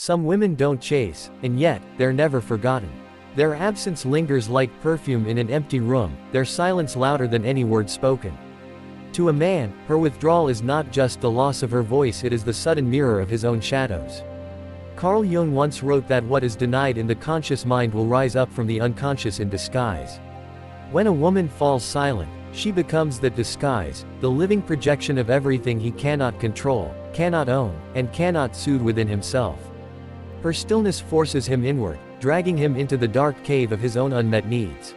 Some women don't chase, and yet, they're never forgotten. Their absence lingers like perfume in an empty room, their silence louder than any word spoken. To a man, her withdrawal is not just the loss of her voice, it is the sudden mirror of his own shadows. Carl Jung once wrote that what is denied in the conscious mind will rise up from the unconscious in disguise. When a woman falls silent, she becomes that disguise, the living projection of everything he cannot control, cannot own, and cannot soothe within himself. Her stillness forces him inward, dragging him into the dark cave of his own unmet needs.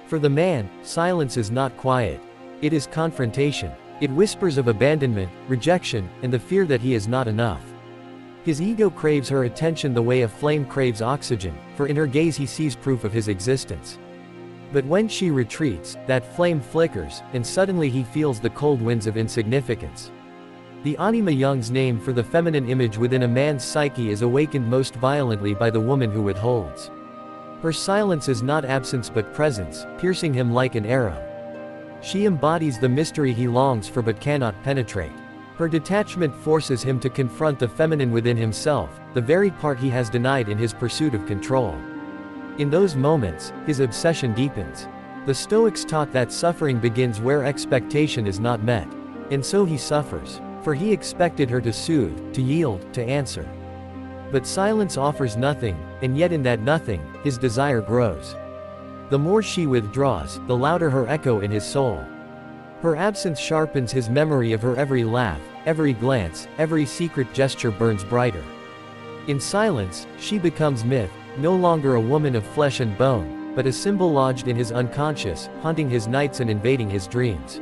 For the man, silence is not quiet. It is confrontation. It whispers of abandonment, rejection, and the fear that he is not enough. His ego craves her attention the way a flame craves oxygen, for in her gaze he sees proof of his existence. But when she retreats, that flame flickers, and suddenly he feels the cold winds of insignificance. The Anima, Jung's name for the feminine image within a man's psyche, is awakened most violently by the woman who withholds. Her silence is not absence but presence, piercing him like an arrow. She embodies the mystery he longs for but cannot penetrate. Her detachment forces him to confront the feminine within himself, the very part he has denied in his pursuit of control. In those moments, his obsession deepens. The Stoics taught that suffering begins where expectation is not met. And so he suffers. For he expected her to soothe, to yield, to answer. But silence offers nothing, and yet in that nothing, his desire grows. The more she withdraws, the louder her echo in his soul. Her absence sharpens his memory of her every laugh, every glance, every secret gesture burns brighter. In silence, she becomes myth, no longer a woman of flesh and bone, but a symbol lodged in his unconscious, haunting his nights and invading his dreams.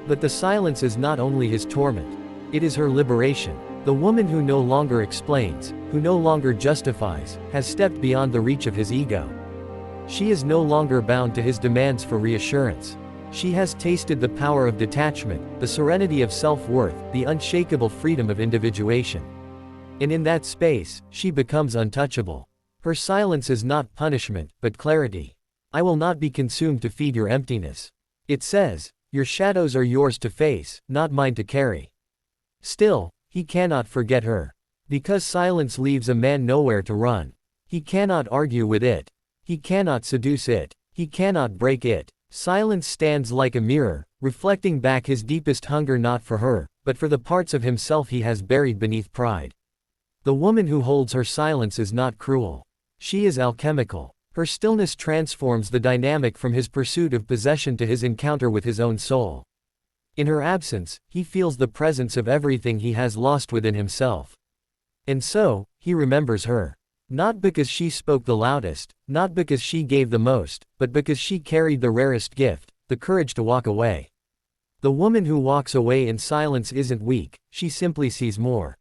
But the silence is not only his torment. It is her liberation. The woman who no longer explains, who no longer justifies, has stepped beyond the reach of his ego. She is no longer bound to his demands for reassurance. She has tasted the power of detachment, the serenity of self-worth, the unshakable freedom of individuation. And in that space, she becomes untouchable. Her silence is not punishment, but clarity. I will not be consumed to feed your emptiness. It says, your shadows are yours to face, not mine to carry. Still, he cannot forget her. Because silence leaves a man nowhere to run. He cannot argue with it. He cannot seduce it. He cannot break it. Silence stands like a mirror, reflecting back his deepest hunger not for her, but for the parts of himself he has buried beneath pride. The woman who holds her silence is not cruel. She is alchemical. Her stillness transforms the dynamic from his pursuit of possession to his encounter with his own soul. In her absence, he feels the presence of everything he has lost within himself. And so, he remembers her. Not because she spoke the loudest, not because she gave the most, but because she carried the rarest gift, the courage to walk away. The woman who walks away in silence isn't weak, she simply sees more.